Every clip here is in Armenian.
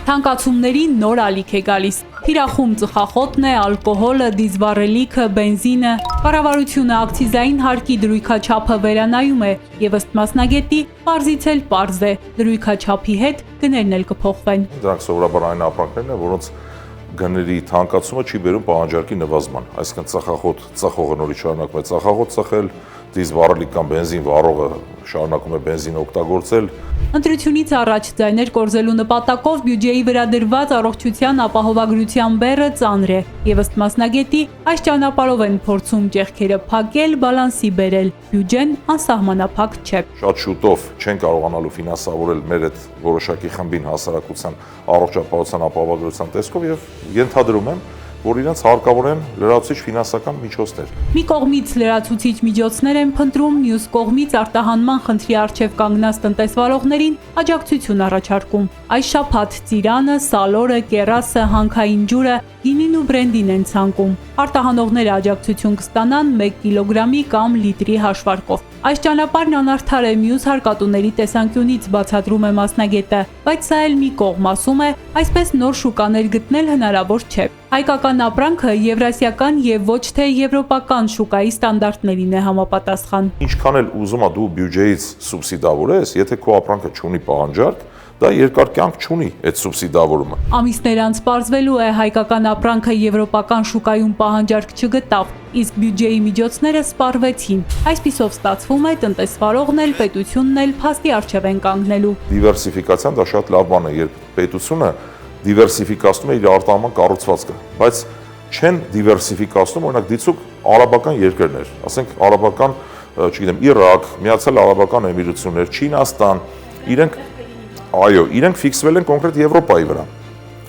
Թանկացումների նոր ալիք է գալիս։ Թիրախում ծխախոտն է, ալկոհոլը, դիզվառելիքը, բենզինը։ Կառավարությունը ակցիզային հարկի դրույքաչափը վերանայում է եւ ըստ մասնագետի պարզից էլ պարզ է, դրույքաչափի հետ գներն էլ կփոխվեն։ Դրանք սովորաբար այն ապրանքներն են, որոնց գների թանկացումը չի բերում պահանջարկի նվազման, այսինքն ծխախոտ ծխողը նորից շարունակում է ծխախոտ ծխել, դիզվառելիք կամ բենզին վառողը շարունակում է բենզին օգտագործել։ Ընտրությունից առաջ ձայներ կորզելու նպատակով բյուջեի վրա դրված առողջության ապահովագրության բեռը ծանր է, եւ ըստ մասնագետի այս ճանապարհով են փորձում ճեղքերը փակել, բալանսի բերել։ Բյուջեն անսահմանափակ չէ։ Շատ շուտով չեն կարողանալու ֆինանսավորել մեր այդ որոշակի խմբին հասարակության առողջապահության ապահովագրության տեսքով եւ ենթադրում եմ, որ իրենց հարկավոր են լրացուցիչ ֆինանսական միջոցներ։ Մի կողմից լրացուցիչ միջոցներ են փնտրում, մյուս կողմից արտահանման խնդրի առջև կանգնած տնտեսվարողներին աջակցություն առաջարկում։ Այս շաբաթ Ծիրանը, Սալորը, Կեռասը, Հանքային ջուրը գինին ու բրենդին են ցանկում։ Արտահանողները աջակցություն կստանան 1 կիլոգրամի կամ լիտրի հաշվարկով։ Այս ճանապարհն անարդար է մյուս հարկատուների տեսանկյունից, բացատրում է մասնագետը, բայց սա էլ մի կողմ ասում է, այսպես նոր շուկաներ գտնել հնարավոր չէ։ Հայկական ապրանքը եվրասիական եւ ոչ թե եվրոպական շուկայի ստանդարտներին է համապատասխան։ Ինչքան էլ ուզում ա դու բյուջեից սուբսիդավորես, եթե քո ապրանքը չունի պահանջարկ, դա երկար կյանք չունի այդ սուբսիդավորումը։ Ամիսներ անց պարզվելու է հայկական ապրանքը եվրոպական շուկայում պահանջարկ չգտավ, իսկ բյուջեի միջոցները սպառվեցին։ Այսպիսով ստացվում է տնտեսվարողն էլ, պետությունն էլ փաստի առջև են կանգնելու։ Դիվերսիֆիկացիան դա շատ լավ բան է, երբ պետությունը դիվերսիֆիկացնում է իր արտահանման կառուցվածքը, բայց չեն դիվերսիֆիկացնում օրինակ դիցուկ արաբական երկրներ, ասենք արաբական, չգիտեմ, Իրաք, Միացյալ Արաբական Էմիրություններ, Չինաստան, իրենք ֆիքսվել են կոնկրետ Եվրոպայի վրա։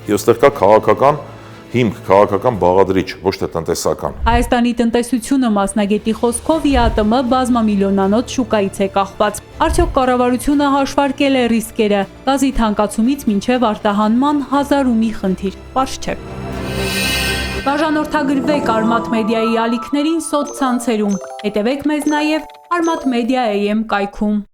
Եվ այստեղ կա քաղաքական հիմք, քաղաքական բաղադրիչ, ոչ թե տնտեսական։ Հայաստանի տնտեսությունը մասնագետի խոսքով ԵԱՏՄ բազմամիլիոնանոց շուկայից է կախված։ Արդյոք կառավարությունը հաշվարկել է ռիսկերը, գազի թանկացումից մինչև արտահանման 1000 ու մի խնդիր, պարզ չէ։ Բաժանորդագրվեք Արմաթ մեդիայի ալիքներին սոցցանցերում, հետևեք մեզ նաև Armat Media AM կայքում։